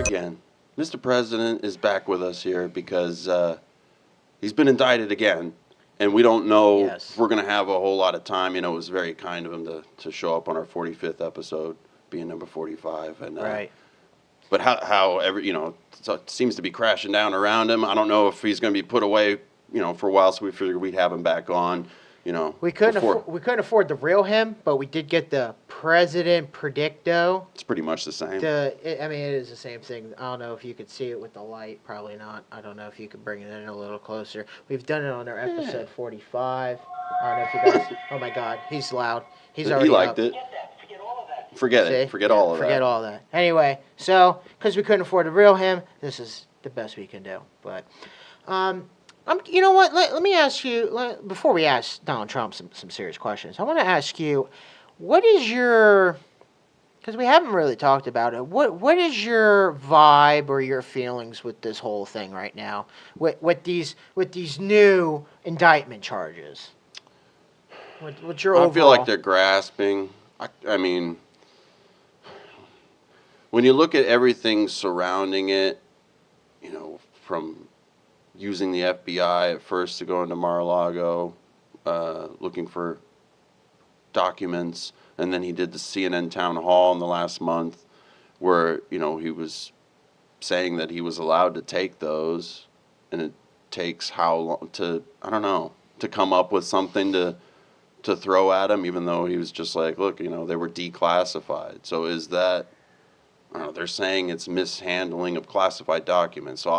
again. Mr. President is back with us here because he's been indicted again, and we don't know if we're going to have a whole lot of time. You know, it was very kind of him to show up on our 45th episode, being number 45. And, right. But so it seems to be crashing down around him. I don't know if he's going to be put away, for a while, so we figured we'd have him back on. We couldn't afford the real him, but we did get the President Predicto. It's pretty much the same. It is the same thing. I don't know if you could see it with the light. Probably not. I don't know if you could bring it in a little closer. We've done it on our episode 45. I don't know if you guys... Oh, my God. He's loud. He's already He liked up. it. Forget all of that. Forget See? it. Forget all of that. Forget all that. Anyway, so, because we couldn't afford the real him, this is the best we can do. But... you know what? Let me ask you, before we ask Donald Trump some serious questions, I want to ask you, what is your, because we haven't really talked about it, what is your vibe or your feelings with this whole thing right now, with these new indictment charges? What's your overall? I feel like they're grasping. I mean, when you look at everything surrounding it, from using the FBI at first to go into Mar-a-Lago, looking for documents, and then he did the CNN town hall in the last month where, he was saying that he was allowed to take those, and it takes how long to come up with something to throw at him, even though he was just like, look, they were declassified. So is that, they're saying it's mishandling of classified documents. So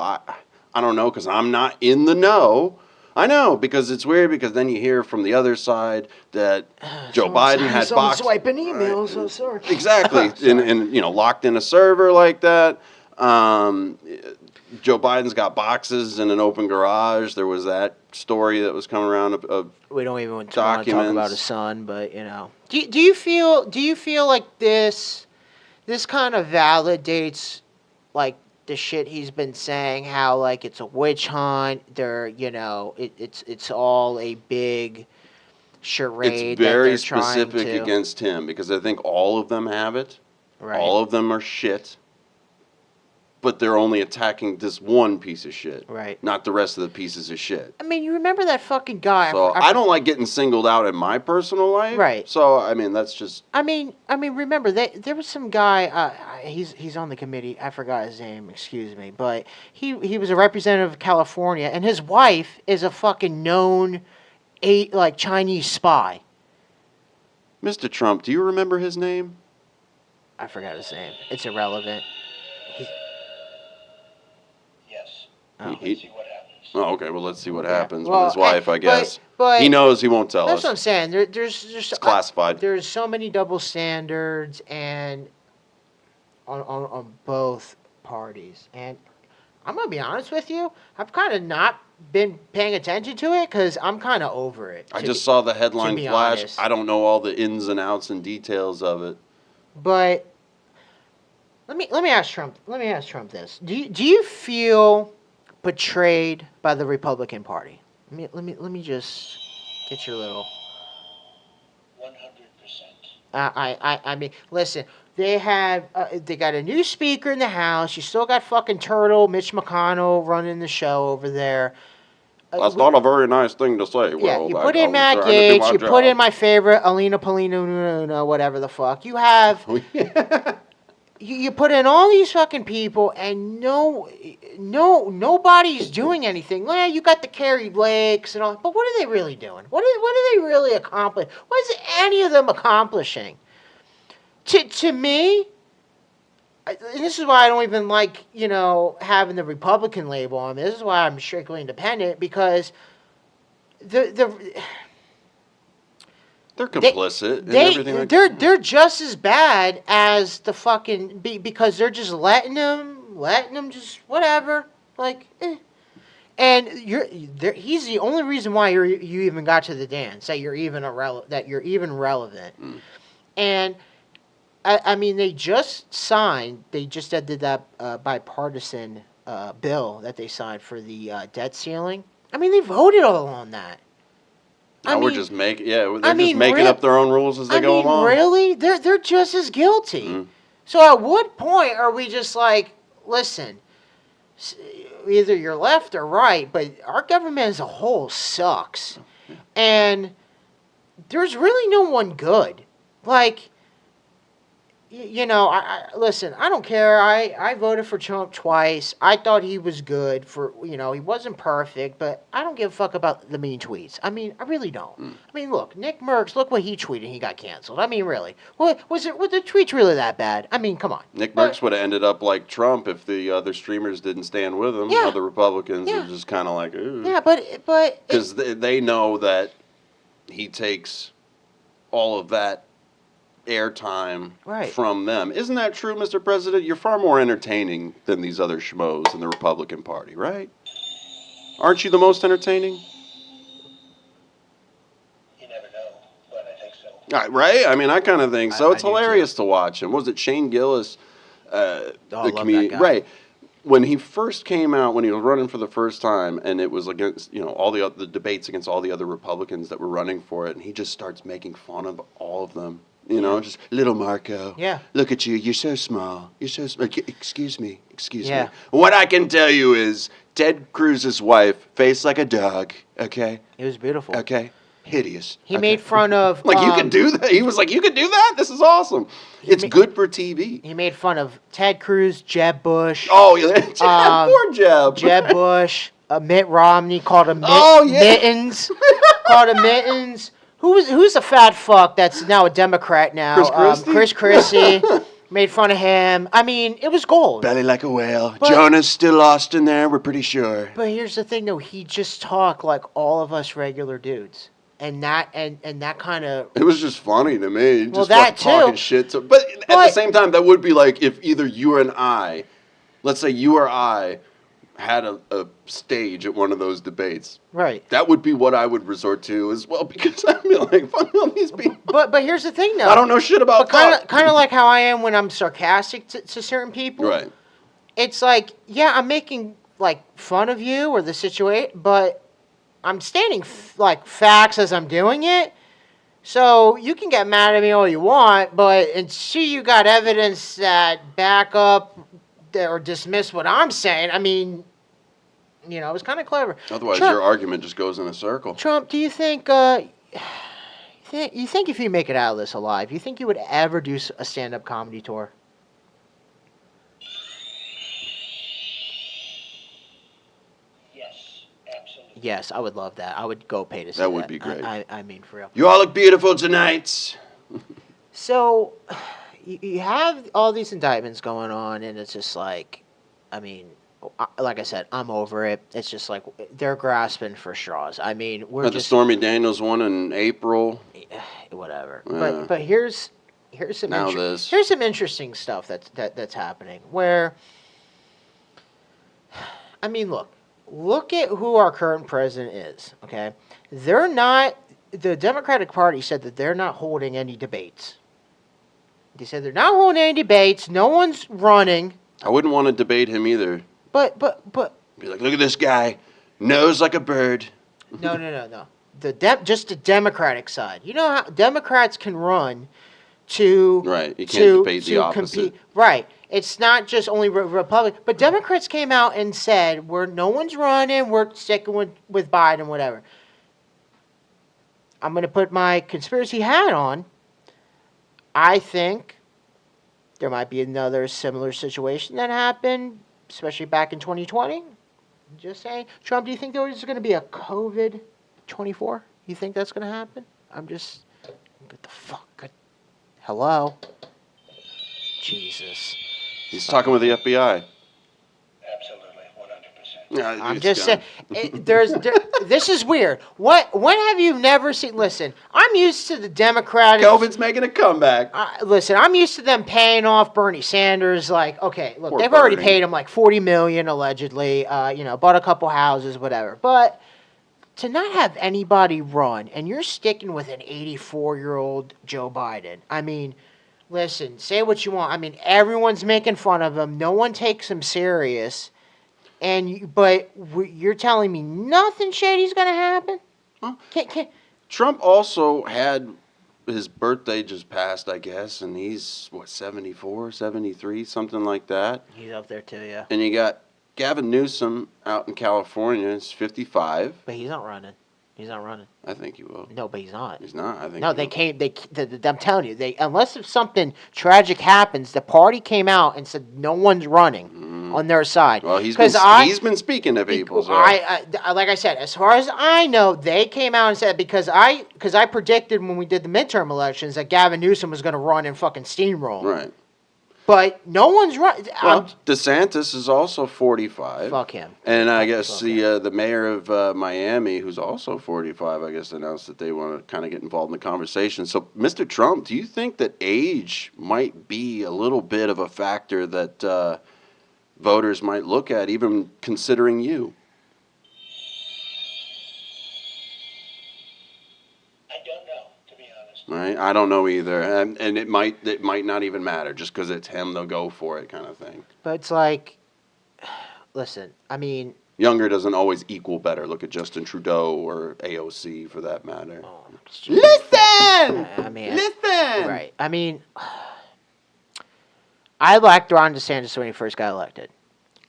I don't know, because I'm not in the know. I know, because it's weird, because then you hear from the other side that Joe Biden had boxed... swiping emails, right. Sorry. Exactly, and locked in a server like that. Joe Biden's got boxes in an open garage. There was that story that was coming around of we don't even want to talk about his son, but, Do you feel like this kind of validates, like, the shit he's been saying, how like it's a witch hunt, it's all a big charade. It's very specific against him, because I think all of them have it. Right. All of them are shit. But they're only attacking this one piece of shit. Right. Not the rest of the pieces of shit. I mean, you remember that fucking guy. So I don't like getting singled out in my personal life. Right. So, I mean, that's just... I mean, remember, there was some guy, he's on the committee, I forgot his name, excuse me, but he was a representative of California, and his wife is a fucking known, Chinese spy. Mr. Trump, do you remember his name? I forgot his name. It's irrelevant. Let's see what happens. Oh, okay. Well, let's see what Okay. happens Well, with his wife, I guess. But he knows he won't tell that's us. what I'm saying. There's It's classified. There's so many double standards and on both parties. And I'm going to be honest with you. I've kind of not been paying attention to it because I'm kind of over it. I just saw the headline flash. Honest. I don't know all the ins and outs and details of it. But let me ask Trump. Let me ask Trump this. Do you feel betrayed by the Republican Party? Let me just get your little. 100%. I mean, listen. They got a new speaker in the House. You still got fucking Turtle, Mitch McConnell running the show over there. That's not a very nice thing to say. Yeah, well, you put in Matt Gaetz. You put in my favorite, Alina Polino, whatever the fuck. You have. You put in all these fucking people, and nobody's doing anything. Well, you got the Carrie Lakes and all, but what are they really doing? What are they really accomplishing? What is any of them accomplishing? To me, and this is why I don't even like having the Republican label on me. This is why I'm strictly independent, because they're complicit in everything. They're just as bad as the fucking because they're just letting them just whatever and he's the only reason why you even got to the dance, that you're even relevant. And I mean, they just did that bipartisan bill that they signed for the debt ceiling. I mean, they voted all on that. We're just making up their own rules as they go along. Really? They're just as guilty. Mm-hmm. So at what point are we just like, listen, either you're left or right, but our government as a whole sucks. And there's really no one good. Like, listen, I don't care. I voted for Trump twice. I thought he was good for, he wasn't perfect, but I don't give a fuck about the mean tweets. I mean, I really don't. I mean, look, Nick Merckx, look what he tweeted. He got canceled. I mean, really. Were the tweets really that bad? I mean, come on. Nick Merckx would have ended up like Trump if the other streamers didn't stand with him. Yeah. Other Republicans Yeah. are just kind of like, ooh. Yeah, but Because they know that he takes all of that airtime Right. from them. Isn't that true, Mr. President? You're far more entertaining than these other schmoes in the Republican Party, right? Aren't you the most entertaining? You never know, but I think so. Right? I mean, I kind of think so. I It's do too. hilarious to watch him. Was it Shane Gillis, I the love comedian? that guy. Right. When he first came out, when he was running for the first time, and it was against, all the debates against all the other Republicans that were running for it, and he just starts making fun of all of them. Just little Marco. Yeah. Look at you. You're so small. You're so small. Excuse me. Yeah. What I can tell you is Ted Cruz's wife, face like a dog. Okay. it was beautiful. Okay. Hideous. He okay? made fun of Like, you can do that? He was like, you can do that? This is awesome. It's good for TV. He made fun of Ted Cruz, Jeb Bush. Oh, yeah. Poor Jeb. Jeb Bush, Mitt Romney called him Oh, yeah. Mittens. Called him Mittens. Who's the fat fuck that's now a Democrat now? Chris Christie? Chris Christie. Made fun of him. I mean, it was gold. Belly like a whale. But- Jonah's still lost in there, we're pretty sure. But here's the thing, though. He just talked like all of us regular dudes. And that kind of... It was just funny to me. Just that talking too. shit to, but at the same time, that would be like if either you and I, let's say you or I, had a stage at one of those debates. Right. That would be what I would resort to as well, because I'd be like, fuck all these people. But here's the thing, though. I don't know shit about Kind of like how I am when I'm sarcastic to certain people. Right. It's like, yeah, I'm making like fun of you or the situation, but I'm stating like facts as I'm doing it. So you can get mad at me all you want, but until you got evidence that back up or dismiss what I'm saying, I mean, it was kind of clever. Otherwise, Trump, your argument just goes in a circle. Trump, do you think you think if you make it out of this alive, you think you would ever do a stand-up comedy tour? Yes, absolutely. Yes, I would love that. I would go pay to see that. That would be great. I mean, for real. You all look beautiful tonight. So, you have all these indictments going on, and it's just like, I mean, like I said, I'm over it. It's just like they're grasping for straws. I mean, we're The just Stormy Daniels one in April. whatever. Yeah. But here's some Now this. here's some interesting stuff that's happening. Where, I mean, look at who our current president is. Okay, they're not. The Democratic Party said that they're not holding any debates. They said they're not holding any debates. No one's running. I wouldn't want to debate him either. But Be like, look at this guy, nose like a bird. no. Just the Democratic side. You know how Democrats can run to Right, you can't debate the opposite. compete. Right. It's not just only Republic, but Democrats came out and said no one's running. We're sticking with Biden, whatever. I'm going to put my conspiracy hat on. I think there might be another similar situation that happened, especially back in 2020. Just saying. Trump, do you think there's going to be a COVID-24? You think that's going to happen? I'm just... What the fuck? Hello? Jesus. He's talking with the FBI. Absolutely, 100%. Yeah, I'm it's just gone. saying, this is weird. When have you never seen, listen, I'm used to the Democratic. COVID's making a comeback. Listen, I'm used to them paying off Bernie Sanders. Like, okay, look, Poor they've already Bernie. paid him like $40 million allegedly. Bought a couple houses, whatever. But to not have anybody run, and you're sticking with an 84-year-old Joe Biden. I mean, listen, say what you want. I mean, everyone's making fun of him. No one takes him serious. But you're telling me nothing shady's going to happen? Huh? Can't. Trump also had his birthday just passed, I guess, and he's, 74, 73, something like that. He's up there too, yeah. And you got Gavin Newsom out in California. He's 55. But he's not running. He's not running. I think he will. No, but he's not. He's not. I think. No, I'm telling you, unless if something tragic happens, the party came out and said no one's running on their side. Well, he's been speaking to people. So. Like I said, as far as I know, they came out and said because I predicted when we did the midterm elections that Gavin Newsom was going to run and fucking steamroll. Right. But no one's running. Well, DeSantis is also 45. Fuck him. And I guess the mayor of Miami, who's also 45, I guess announced that they want to kind of get involved in the conversation. So, Mr. Trump, do you think that age might be a little bit of a factor that voters might look at, even considering you? Right, I don't know either, and it might not even matter just because it's him. They'll go for it, kind of thing. But it's like, listen, I mean, younger doesn't always equal better. Look at Justin Trudeau or AOC for that matter. Oh, listen, I mean, listen. Right. I mean, I liked Ron DeSantis when he first got elected.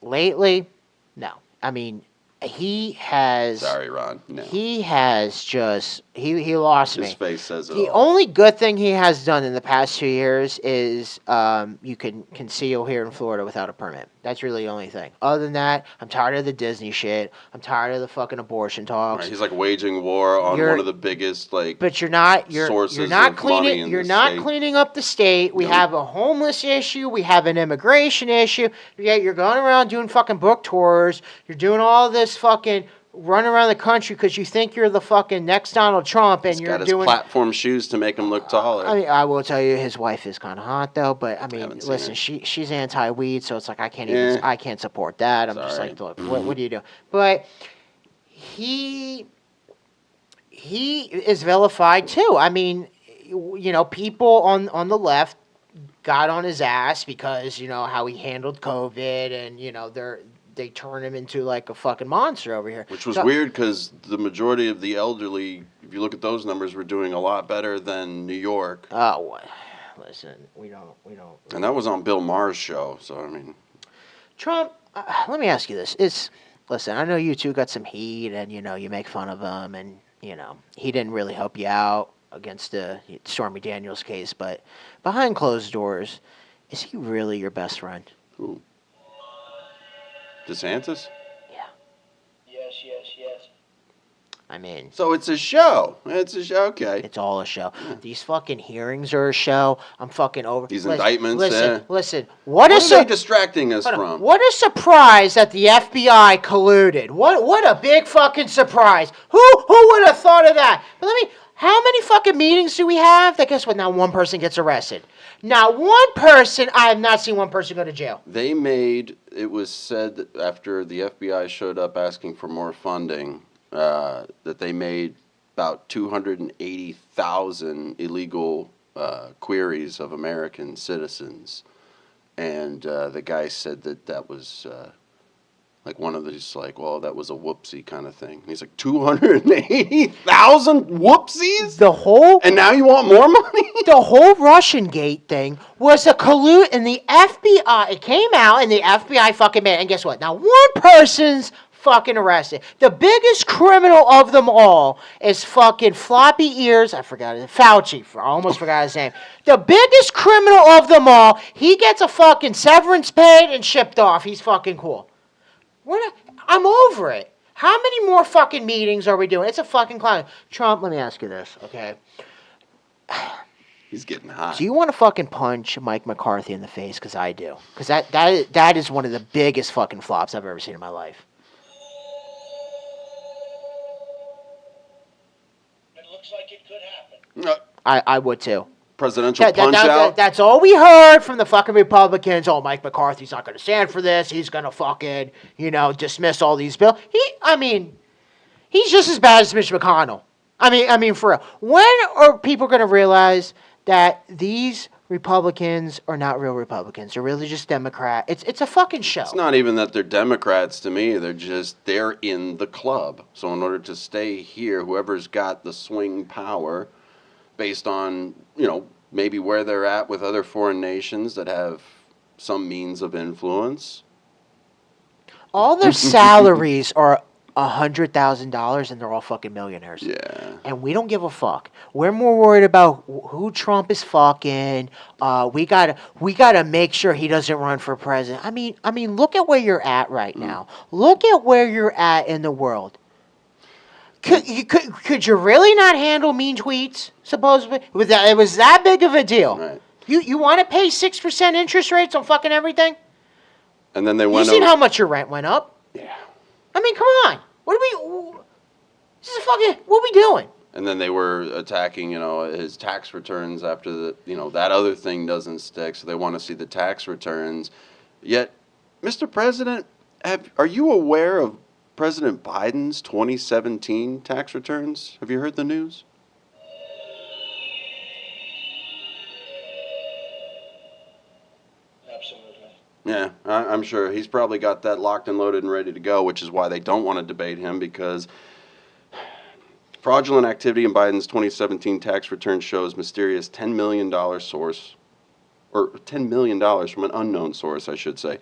Lately, no. I mean, he has. Sorry, Ron. No. He has just he lost me. His face says it The all. only good thing he has done in the past 2 years is you can conceal here in Florida without a permit. That's really the only thing. Other than that, I'm tired of the Disney shit. I'm tired of the fucking abortion talks. Right, he's like waging war on one of the biggest But you're not cleaning up the state. We have a homeless issue. We have an immigration issue. Yet you're going around doing fucking book tours. You're doing all this fucking run around the country because you think you're the fucking next Donald Trump, and he's you're got doing his platform shoes to make him look taller. I mean, I will tell you, his wife is kind of hot though. But I mean, listen, she's anti-weed, so it's like I can't support that. I'm just like, look, what do you do? But he is vilified too. I mean, people on the left got on his ass because how he handled COVID, and they turn him into like a fucking monster over here. Which was weird because the majority of the elderly, if you look at those numbers, were doing a lot better than New York. Oh, listen, we don't. And that was on Bill Maher's show, so I mean. Trump, let me ask you this. Listen, I know you two got some heat and, you make fun of him and, he didn't really help you out against the Stormy Daniels case, but behind closed doors, is he really your best friend? Who? DeSantis? Yeah. Yes. I mean... So it's a show. It's a show, okay. It's all a show. Yeah. These fucking hearings are a show. I'm fucking over... These indictments, Listen. What are they distracting us from? What a surprise that the FBI colluded. What a big fucking surprise. Who would have thought of that? But how many fucking meetings do we have? That guess what? Now one person gets arrested. Not one person, I have not seen one person go to jail. It was said that after the FBI showed up asking for more funding, that they made about 280,000 illegal queries of American citizens. And the guy said that was like one of these, well, that was a whoopsie kind of thing. And he's like, 280,000 whoopsies? And now you want more money? The whole Russian Gate thing was a collude, and the FBI, it came out, and the FBI fucking made it. And guess what? Now one person's fucking arrested. The biggest criminal of them all is fucking floppy ears. I forgot it. Fauci. I almost forgot his name. The biggest criminal of them all, he gets a fucking severance paid and shipped off. He's fucking cool. I'm over it. How many more fucking meetings are we doing? It's a fucking clown. Trump, let me ask you this, okay? He's getting hot. Do you want to fucking punch Mike McCarthy in the face? Because I do. Because that is one of the biggest fucking flops I've ever seen in my life. It looks like it could happen. I would too. Presidential punch-out? That's all we heard from the fucking Republicans. Oh, Mike McCarthy's not going to stand for this. He's going to fucking, dismiss all these bills. He's just as bad as Mitch McConnell. I mean, for real. When are people going to realize that these Republicans are not real Republicans? They're really just Democrats. It's a fucking show. It's not even that they're Democrats to me. They're in the club. So in order to stay here, whoever's got the swing power based on, maybe where they're at with other foreign nations that have some means of influence. All their salaries are $100,000, and they're all fucking millionaires. Yeah. And we don't give a fuck. We're more worried about who Trump is fucking. We gotta make sure he doesn't run for president. I mean, look at where you're at right now. Look at where you're at in the world. Could you really not handle mean tweets? Supposedly, it was that big of a deal. Right. You want to pay 6% interest rates on fucking everything? And then they You went seen over. how much your rent went up? Yeah. I mean, come on. This is fucking. What are we doing? And then they were attacking, his tax returns after that other thing doesn't stick. So they want to see the tax returns. Yet, Mr. President, are you aware of President Biden's 2017 tax returns? Have you heard the news? Absolutely. Yeah, I'm sure. He's probably got that locked and loaded and ready to go, which is why they don't want to debate him, because fraudulent activity in Biden's 2017 tax return shows mysterious $10 million source, or $10 million from an unknown source, I should say.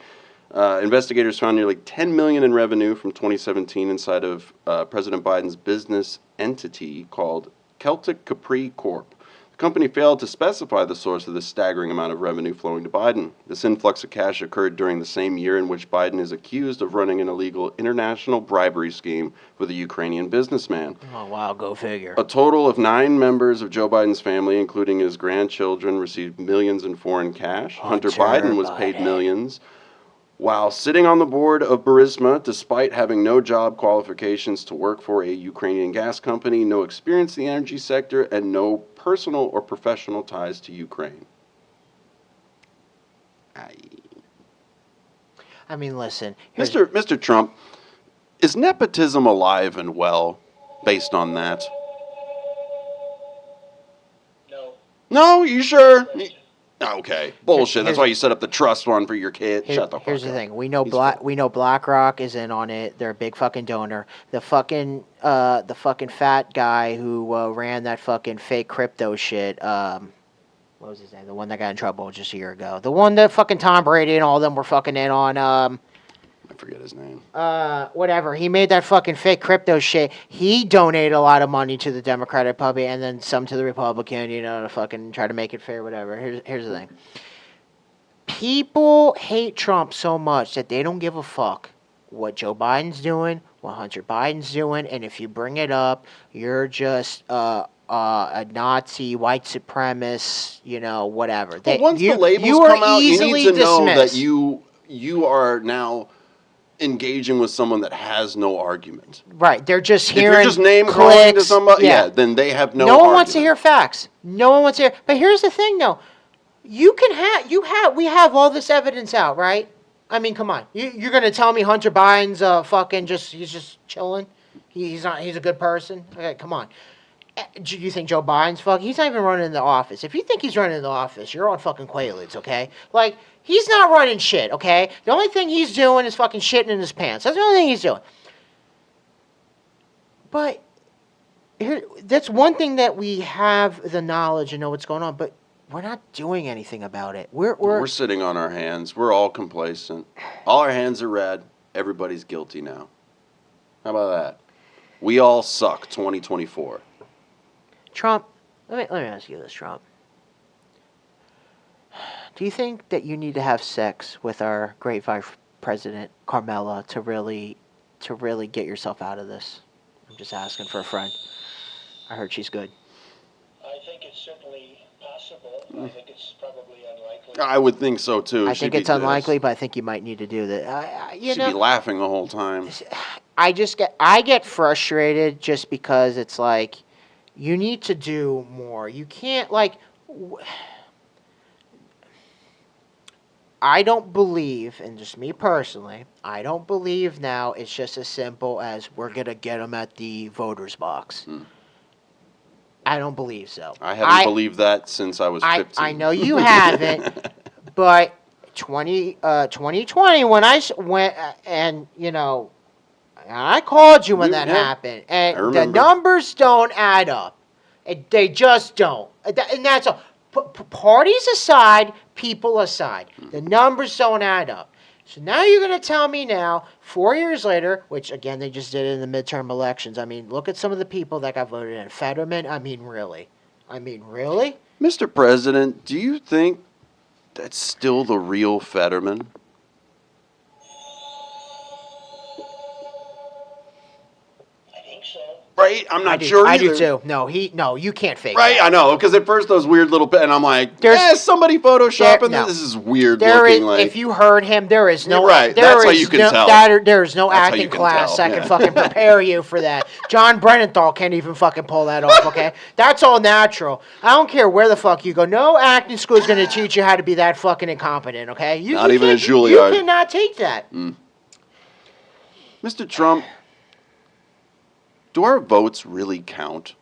Investigators found nearly $10 million in revenue from 2017 inside of President Biden's business entity called Celtic Capri Corp. The company failed to specify the source of this staggering amount of revenue flowing to Biden. This influx of cash occurred during the same year in which Biden is accused of running an illegal international bribery scheme with a Ukrainian businessman. Oh, wow, go figure. A total of 9 members of Joe Biden's family, including his grandchildren, received millions in foreign cash. Hunter Biden was paid millions. While sitting on the board of Burisma, despite having no job qualifications to work for a Ukrainian gas company, no experience in the energy sector, and no personal or professional ties to Ukraine. I mean, listen. Mr. Trump, is nepotism alive and well based on that? No. No, you sure? Okay, bullshit. That's why you set up the trust fund for your kid. Shut the fuck up. Here's the thing. We know BlackRock is in on it. They're a big fucking donor. The fucking fat guy who ran that fucking fake crypto shit. What was his name? The one that got in trouble just a year ago. The one that fucking Tom Brady and all of them were fucking in on. I forget his name. Whatever. He made that fucking fake crypto shit. He donated a lot of money to the Democratic Party and then some to the Republican, to fucking try to make it fair, whatever. Here's the thing. People hate Trump so much that they don't give a fuck what Joe Biden's doing, what Hunter Biden's doing, and if you bring it up, you're just a Nazi, white supremacist, whatever. But once the labels come out, you need to know that you are now engaging with someone that has no argument. Right, they're just hearing. If you're just name calling to somebody, then they have no. No one argument. wants to hear facts. No one wants to hear. But here's the thing, though. We have all this evidence out, right? I mean, come on. You're gonna tell me Hunter Biden's he's just chilling? He's a good person? Okay, come on. Do you think Joe Biden's he's not even running in the office. If you think he's running in the office, you're on fucking Quaaludes, okay? Like, he's not running shit, okay? The only thing he's doing is fucking shitting in his pants. That's the only thing he's doing. But that's one thing that we have the knowledge and know what's going on, but we're not doing anything about it. We're sitting on our hands. We're all complacent. All our hands are red. Everybody's guilty now. How about that? We all suck 2024. Trump, let me ask you this, Trump. Do you think that you need to have sex with our great vice president, Carmela, to really get yourself out of this? I'm just asking for a friend. I heard she's good. I think it's certainly possible. I think it's probably unlikely. I would think so, too. I think it's unlikely, but I think you might need to do that. She'd be laughing the whole time. I get frustrated just because it's like, you need to do more. You can't, I don't believe, and just me personally, I don't believe now it's just as simple as we're going to get them at the voter's box. I don't believe so. I haven't believed that since I was 15. I know you haven't, but 2020, when I went, and, I called you when that happened, and the numbers don't add up. They just don't. And that's all. Parties aside, people aside, the numbers don't add up. So now you're going to tell me now, 4 years later, which again they just did it in the midterm elections. I mean, look at some of the people that got voted in. Fetterman. I mean, really. Mr. President, do you think that's still the real Fetterman? I think so. Right? I'm not sure I either. do too. No, you can't fake Right, that. I know, because at first those weird little and I'm like, somebody photoshopping no. this is weird There looking. is, like, if you heard him, there is no. Right, There that's how is you can no, tell. There is no That's how acting you can class tell, that can yeah. fucking prepare you for that. John Brenenthal can't even fucking pull that off. Okay, that's all natural. I don't care where the fuck you go. No acting school is going to teach you how to be that fucking incompetent. Okay, Not even at You Juilliard. cannot teach that. Mr. Trump, do our votes really count?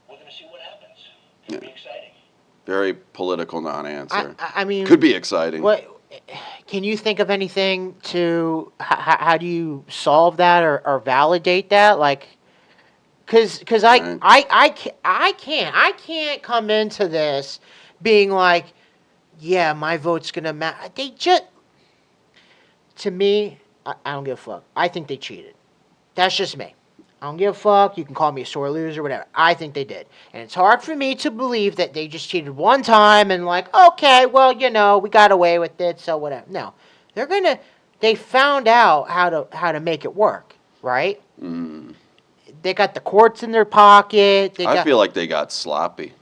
We're going to see what happens. It'll be exciting. Very political non-answer. I mean, Could be exciting. What can you think of anything to how do you solve that or validate that? Like, because Right. I can't come into this being like, yeah, my vote's gonna matter. They just, to me, I don't give a fuck. I think they cheated. That's just me. I don't give a fuck. You can call me a sore loser, whatever. I think they did. And it's hard for me to believe that they just cheated one time and like, okay, well, we got away with it, so whatever. No. They found out how to make it work, right? They got the courts in their pocket. I feel like they got sloppy.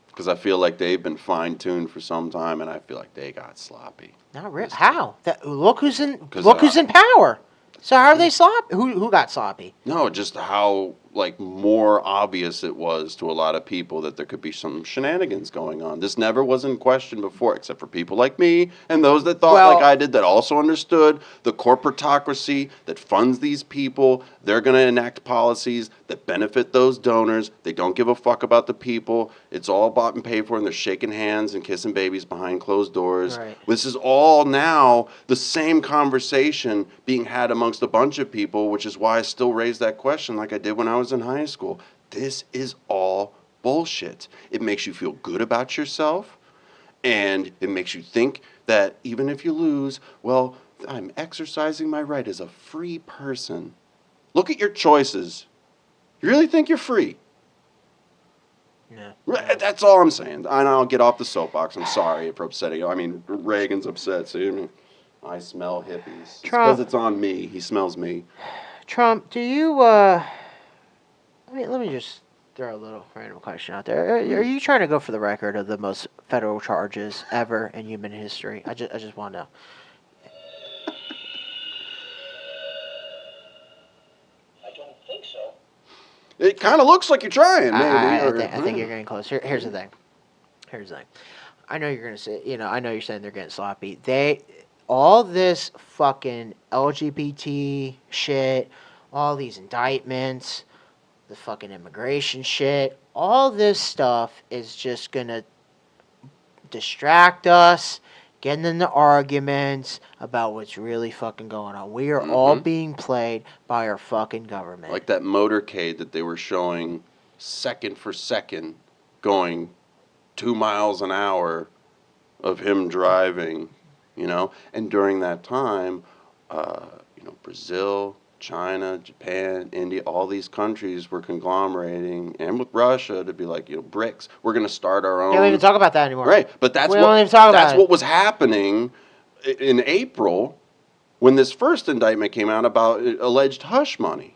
Because I feel like they've been fine-tuned for some time, and I feel like they got sloppy. Not really. How? Look who's in uh, power. So how are they sloppy? Who got sloppy? No, just how more obvious it was to a lot of people that there could be some shenanigans going on. This never was in question before, except for people like me and those that thought like I did, that also understood the corporatocracy that funds these people. They're going to enact policies that benefit those donors. They don't give a fuck about the people. It's all bought and paid for, and they're shaking hands and kissing babies behind closed doors. Right. This is all now the same conversation being had amongst a bunch of people, which is why I still raise that question like I did when I was in high school. This is all bullshit. It makes you feel good about yourself, and it makes you think that even if you lose, well, I'm exercising my right as a free person. Look at your choices. You really think you're free? Yeah. That's all I'm saying. And I'll get off the soapbox. I'm sorry for upsetting you. I mean, Reagan's upset. See, I smell hippies. Because it's on me. He smells me. Trump, do you let me just throw a little random question out there. Are you trying to go for the record of the most federal charges ever in human history? I just want to know. I don't think so. It kind of looks like you're trying, maybe. I think you're getting close. Here's the thing. I know you're gonna say, I know you're saying they're getting sloppy. All this fucking LGBT shit, all these indictments, the fucking immigration shit, all this stuff is just gonna distract us, getting into arguments about what's really fucking going on. We are all being played by our fucking government. Like that motorcade that they were showing second for second going 2 miles an hour of him driving, And during that time, Brazil, China, Japan, India, all these countries were conglomerating, and with Russia to be like, BRICS, we're going to start our own. They don't even talk about that anymore. Right, but that's what was happening in April when this first indictment came out about alleged hush money.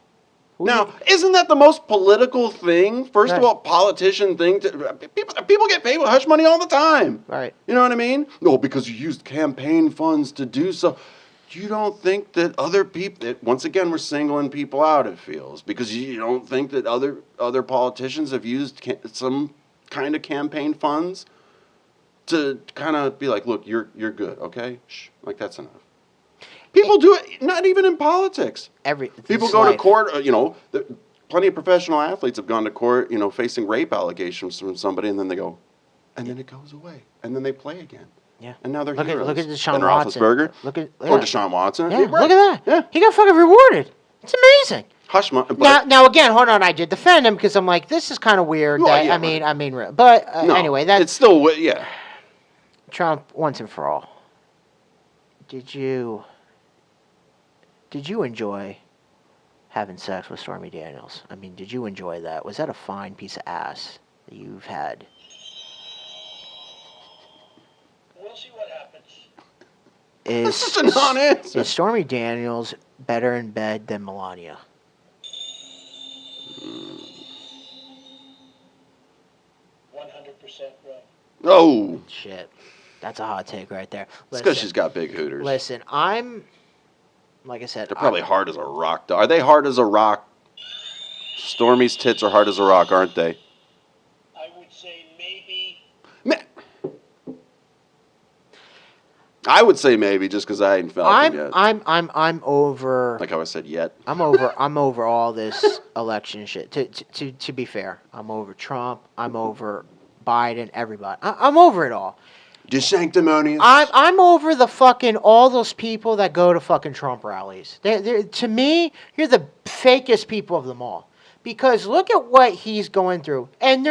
Now, isn't that the most political thing? First of all, politician thing. People get paid with hush money all the time. Right. You know what I mean? No, because you used campaign funds to do so. You don't think that other people, once again, we're singling people out, it feels, because you don't think that other politicians have used some kind of campaign funds to kind of be like, look, you're good, okay? Shh, like that's enough. People do it, not even in politics. People go to court, plenty of professional athletes have gone to court, facing rape allegations from somebody, and then they go, and then it goes away, and then they play again. Yeah. And now they're look heroes. At Deshaun Watson. Or Deshaun Watson. Yeah, look at that. Yeah. He got fucking rewarded. It's amazing. hush money. But Now again, hold on. I did defend him because I'm like, this is kind of weird. Well, That, yeah, but no, anyway, it's still yeah. Trump once and for all. Did you enjoy having sex with Stormy Daniels? I mean, did you enjoy that? Was that a fine piece of ass that you've had? We'll see what happens. Is That's such a non-answer. Is Stormy Daniels better in bed than Melania? 100% right. Oh, Shit, that's a hot take right there. it's because she's got big hooters. Listen, like I said, They're probably hard as a rock, though. Are they hard as a rock? Stormy's tits are hard as a rock, aren't they? I would say maybe. I would say maybe just because I ain't felt them yet. I'm over. Like how I said yet. I'm over all this election shit. To be fair, I'm over Trump. I'm over Biden. Everybody. I'm over it all. Sanctimonious. I'm over the fucking all those people that go to fucking Trump rallies. To me, you're the fakest people of them all. Because look at what he's going through, and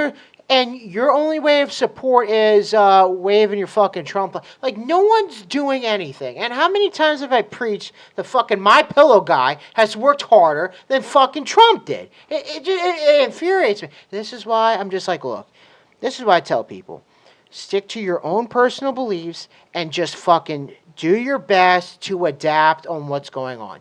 your only way of support is waving your fucking Trump. Like no one's doing anything. And how many times have I preached the fucking My Pillow guy has worked harder than fucking Trump did? It infuriates me. This is why I'm just like, look. This is why I tell people. Stick to your own personal beliefs and just fucking do your best to adapt on what's going on.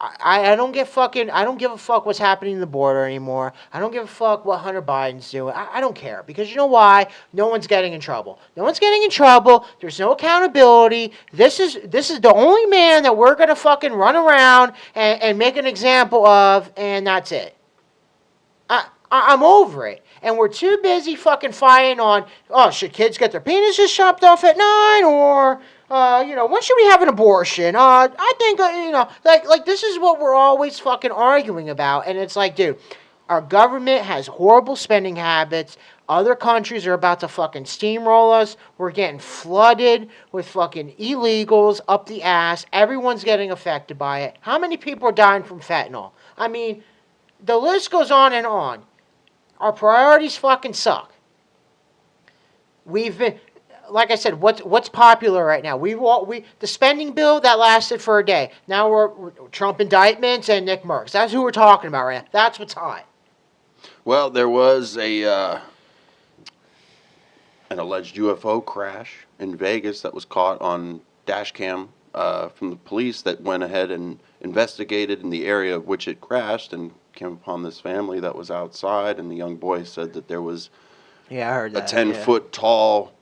I don't give a fuck what's happening in the border anymore. I don't give a fuck what Hunter Biden's doing. I don't care. Because you know why? No one's getting in trouble. No one's getting in trouble. There's no accountability. This is the only man that we're gonna fucking run around and make an example of, and that's it. I'm over it. And we're too busy fucking fighting on, should kids get their penises chopped off at 9? Or, when should we have an abortion? I think, like this is what we're always fucking arguing about. And it's like, dude, our government has horrible spending habits. Other countries are about to fucking steamroll us. We're getting flooded with fucking illegals up the ass. Everyone's getting affected by it. How many people are dying from fentanyl? I mean, the list goes on and on. Our priorities fucking suck. We've been, like I said, what's popular right now? The spending bill that lasted for a day. Now we're Trump indictments and Nick Merckx. That's who we're talking about right now. That's what's hot. Well, there was an alleged UFO crash in Vegas that was caught on dash cam from the police that went ahead and investigated in the area of which it crashed and came upon this family that was outside, and the young boy said that there was I heard that, a 10-foot tall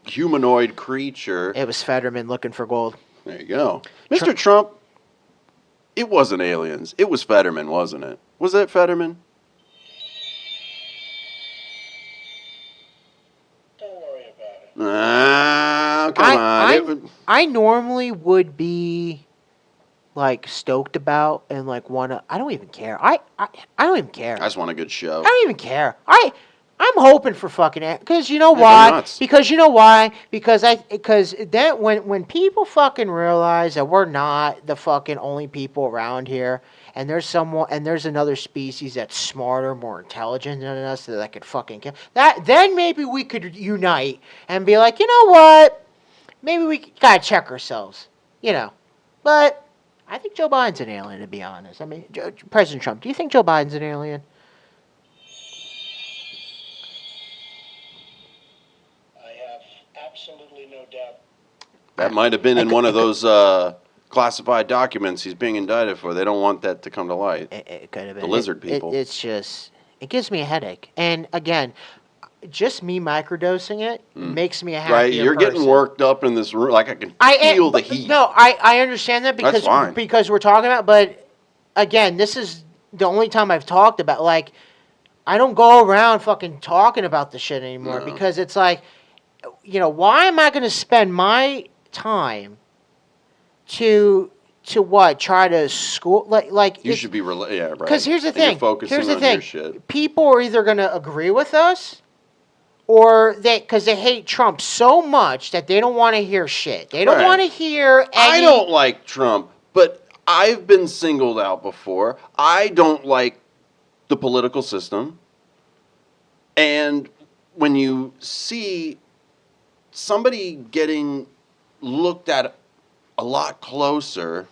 humanoid creature. It was Fetterman looking for gold. There you go. Mr. Trump, it wasn't aliens. It was Fetterman, wasn't it? Was that Fetterman? Don't worry about it. Come on. I normally would be like stoked about and like wanna. I don't even care. I don't even care. I just want a good show. I don't even care. I'm hoping for fucking because you know Yeah, why? go nuts. Because you know why? Because then when people fucking realize that we're not the fucking only people around here, and there's another species that's smarter, more intelligent than us that could fucking kill that, then maybe we could unite and be like, you know what? Maybe we gotta check ourselves, But I think Joe Biden's an alien, to be honest. I mean, President Trump, do you think Joe Biden's an alien? I have absolutely no doubt. That might have been in one of those classified documents he's being indicted for. They don't want that to come to light. It could have been. The lizard people. It's just, it gives me a headache. And again, just me microdosing it makes me a happier Right, you're person. getting worked up in this room. Like I can feel the heat. No, I understand that That's fine. because we're talking about, but again, this is the only time I've talked about, like, I don't go around fucking talking about this shit anymore because it's like, why am I going to spend my time to what? Try to school like You should be yeah, right. Because here's the And you're thing. focusing Here's the on thing. your shit. People are either going to agree with us, or because they hate Trump so much that they don't want to hear shit. They don't Right. want to hear. I don't like Trump, but I've been singled out before. I don't like the political system. And when you see somebody getting looked at a lot closer,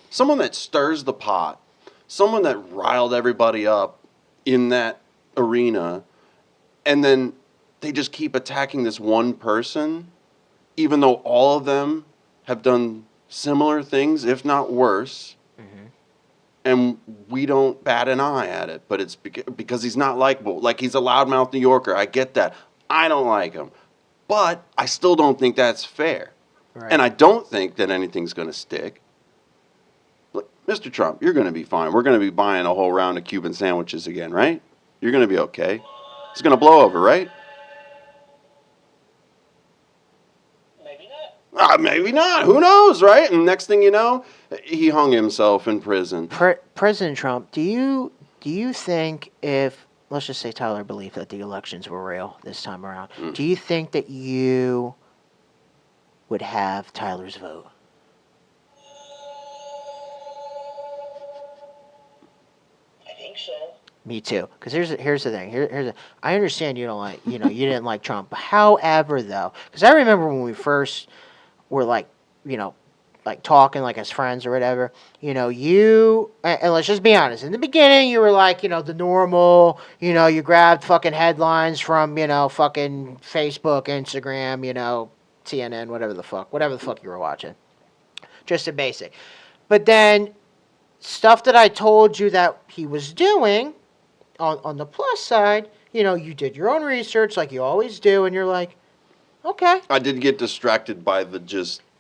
someone that stirs the pot, someone that riled everybody up in that arena, and then they just keep attacking this one person, even though all of them have done similar things, if not worse. And we don't bat an eye at it, but it's because he's not likable. Like, he's a loudmouth New Yorker. I get that. I don't like him. But I still don't think that's fair. Right. And I don't think that anything's going to stick. Look, Mr. Trump, you're going to be fine. We're going to be buying a whole round of Cuban sandwiches again, right? You're going to be okay. It's going to blow over, right? Maybe not. Who knows, right? And next thing you know, he hung himself in prison. President Trump, do you think if, let's just say Tyler believed that the elections were real this time around, do you think that you would have Tyler's vote? I think so. Me too. Because here's the thing. I understand you don't like, you didn't like Trump. However, though, because I remember when we first were like talking like as friends or whatever, you, and let's just be honest, in the beginning you were like, the normal, you grabbed fucking headlines from, fucking Facebook, Instagram, CNN, whatever the fuck you were watching. Just a basic. But then stuff that I told you that he was doing on the plus side, you did your own research like you always do, and you're like, okay. I did get distracted by the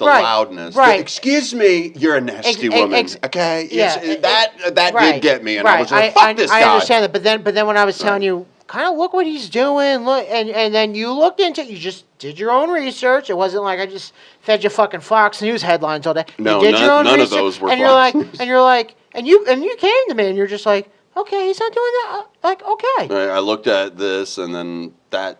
Right, loudness. right. Excuse me, you're a nasty woman. Okay, yeah, that right, did get me, and right. I was like, "Fuck this guy." I understand that, but then when I was telling you, kind of look what he's doing, look, and then you looked into it. You just did your own research. It wasn't like I just fed you fucking Fox News headlines all day. No, you did your own none research, of those were and Fox you're like, and you came to me, and you're just like, okay, he's not doing that. Like, okay. I looked at this, and then that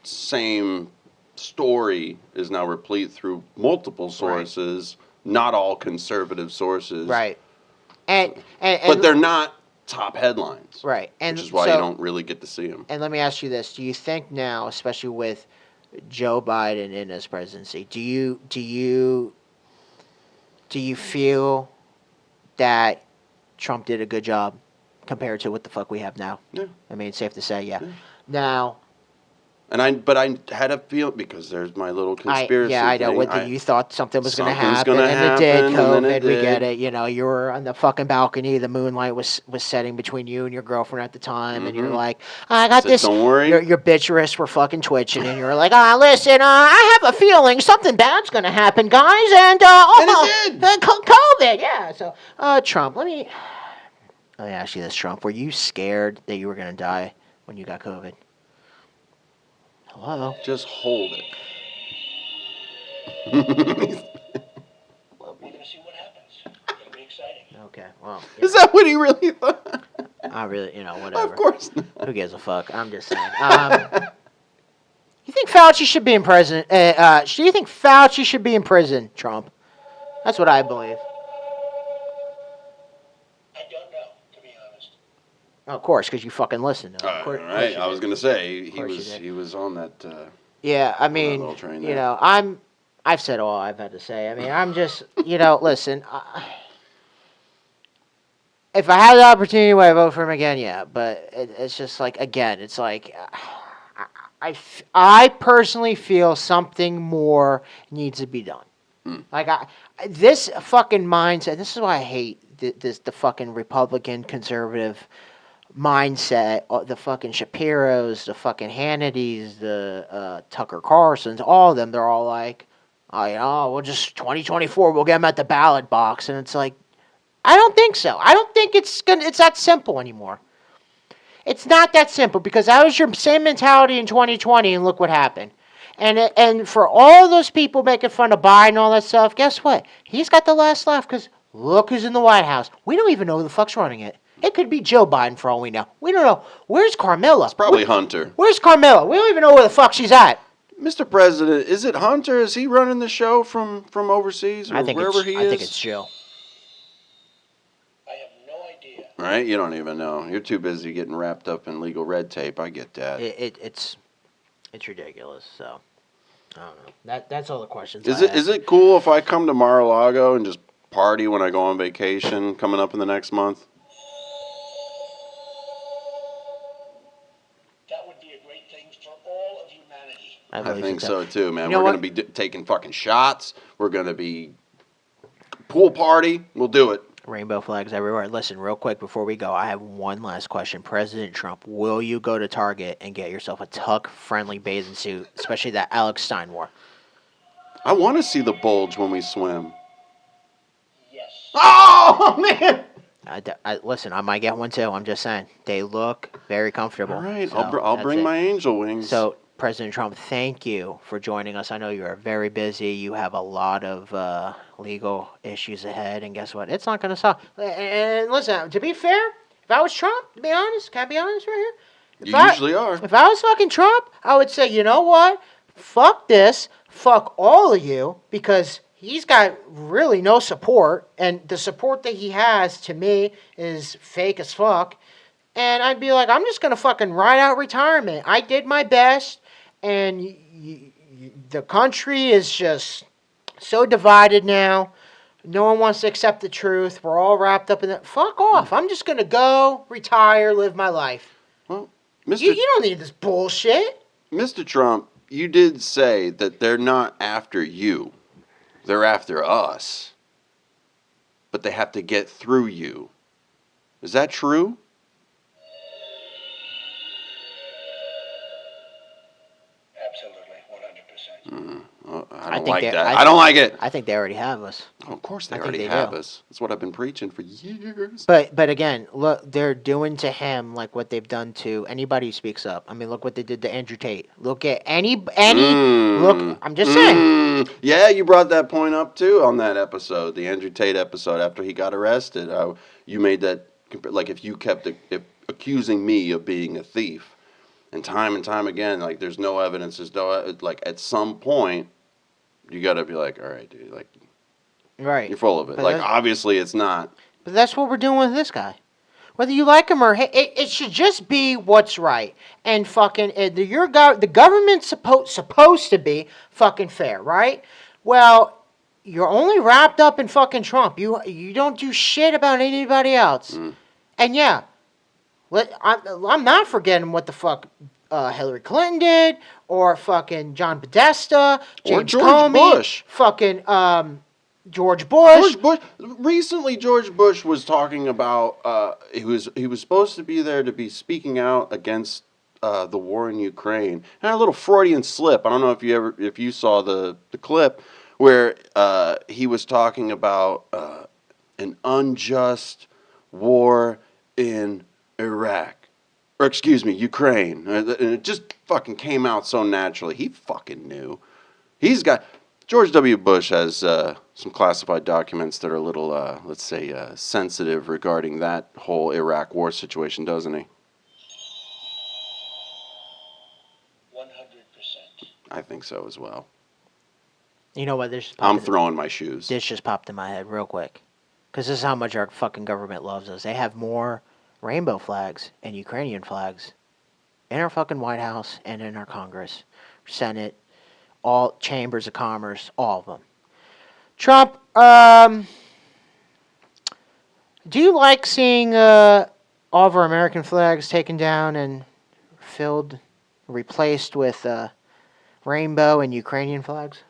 same story is now replete through multiple sources, not all conservative sources. Right. And but they're not top headlines. Right. And which is why you don't really get to see them. And let me ask you this. Do you think now, especially with Joe Biden in his presidency, do you feel that Trump did a good job compared to what the fuck we have now? Yeah. I mean, it's safe to say, yeah. Now, and I had a feeling, because there's my little conspiracy I know. thing. You thought something was going to Something's happen, gonna and it did. happen, and then COVID, it we did. get it. You were on the fucking balcony. The moonlight was setting between you and your girlfriend at the time, and you're like, I got Said, this. "Don't worry." Your bitch wrists were fucking twitching, and you were like, listen, I have a feeling something bad's going to happen, guys, and it did. COVID, yeah. So, Trump, let me ask you this, Trump. Were you scared that you were going to die when you got COVID? Hello? Just hold it. We're going to see what happens. It'll be exciting. Okay, well. Is that what he really thought? I really, whatever. Of course not. Who gives a fuck? I'm just saying. You think Fauci should be in prison? Do you think Fauci should be in prison, Trump? That's what I believe. I don't know, to be honest. Of course, because you fucking listen. Right. I was gonna say you did. he was on that. Yeah, I mean, little train there. I've said all I've had to say. I mean, I'm just, listen. If I had the opportunity, would I vote for him again? Yeah, but it's just like, again, it's like, I personally feel something more needs to be done. Like, this fucking mindset, this is why I hate the fucking Republican conservative mindset, the fucking Shapiros, the fucking Hannitys, the Tucker Carlsons, all of them, they're all like, we'll just 2024, we'll get them at the ballot box. And it's like, I don't think so. I don't think it's that simple anymore. It's not that simple, because that was your same mentality in 2020, and look what happened. And for all those people making fun of Biden and all that stuff, guess what? He's got the last laugh, because look who's in the White House. We don't even know who the fuck's running it. It could be Joe Biden for all we know. We don't know. Where's Carmilla? It's probably Hunter. Where's Carmilla? We don't even know where the fuck she's at. Mr. President, is it Hunter? Is he running the show from overseas or I think wherever he is? I think it's Jill. Right? You don't even know. You're too busy getting wrapped up in legal red tape. I get that. It's ridiculous. So I don't know. That's all the questions. Is it cool if I come to Mar-a-Lago and just party when I go on vacation coming up in the next month? That would be a great thing for all of humanity. I think so too, man. You know We're going to be taking fucking shots. We're going to be pool party. We'll do it. Rainbow flags everywhere. Listen, real quick before we go, I have one last question. President Trump, will you go to Target and get yourself a tuck-friendly bathing suit, especially that Alex Stein wore? I want to see the bulge when we swim. Yes. Oh, man! Listen, I might get one too. I'm just saying. They look very comfortable. All right, So, I'll bring my angel wings. So, President Trump, thank you for joining us. I know you are very busy. You have a lot of legal issues ahead, and guess what? It's not going to stop. And listen, to be fair, if I was Trump, to be honest, can I be honest right here? You usually are. If I was fucking Trump, I would say, you know what? Fuck this. Fuck all of you, because he's got really no support, and the support that he has, to me, is fake as fuck. And I'd be like, I'm just going to fucking ride out retirement. I did my best, and the country is just so divided now. No one wants to accept the truth. We're all wrapped up in that. Fuck off. I'm just going to go, retire, live my life. Well, You don't need this bullshit. Mr. Trump, you did say that they're not after you. They're after us. But they have to get through you. Is that true? Absolutely, 100%. I don't like that. I don't like it. I think they already have us. Oh, of course they I think already they have do. us. That's what I've been preaching for years. But again, look, they're doing to him like what they've done to anybody who speaks up. I mean, look what they did to Andrew Tate. Look at any look. I'm just saying. Yeah, you brought that point up too on that episode, the Andrew Tate episode after he got arrested. You made that like if you kept accusing me of being a thief, and time again, like there's no evidence. There's no like at some point. You gotta be like, all right, dude, like, Right. you're full of it. But Like, obviously, it's not. But that's what we're doing with this guy. Whether you like him or it should just be what's right. And fucking the government's supposed to be fucking fair, right? Well, you're only wrapped up in fucking Trump. You don't do shit about anybody else. And yeah, I'm not forgetting what the fuck Hillary Clinton did, or fucking John Podesta, James George Comey, Bush. fucking George Bush. Recently, George Bush was talking about he was supposed to be there to be speaking out against the war in Ukraine. And a little Freudian slip. I don't know if you saw the clip where he was talking about an unjust war in Iraq. Or excuse me, Ukraine. And it just fucking came out so naturally. He fucking knew. George W. Bush has some classified documents that are a little, let's say, sensitive regarding that whole Iraq war situation, doesn't he? 100%. I think so as well. You know what? I'm throwing my shoes. This just popped in my head real quick. Because this is how much our fucking government loves us. They have more rainbow flags and Ukrainian flags in our fucking White House and in our Congress, Senate, all chambers of commerce, all of them. Trump, do you like seeing all of our American flags taken down and replaced with rainbow and Ukrainian flags?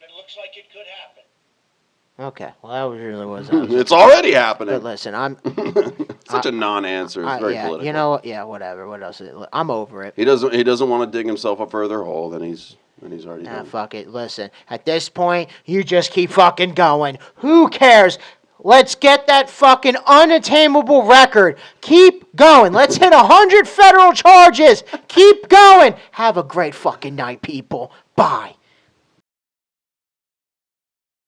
It looks like it could happen. Okay, well that really was. It's already happening. But listen, I'm Such a non-answer. It's very political. You know, yeah, whatever. What else? I'm over it. He doesn't want to dig himself a further hole than he's already done. Fuck it. Listen, at this point, you just keep fucking going. Who cares? Let's get that fucking unattainable record. Keep going. Let's hit 100 federal charges. Keep going. Have a great fucking night, people. Bye.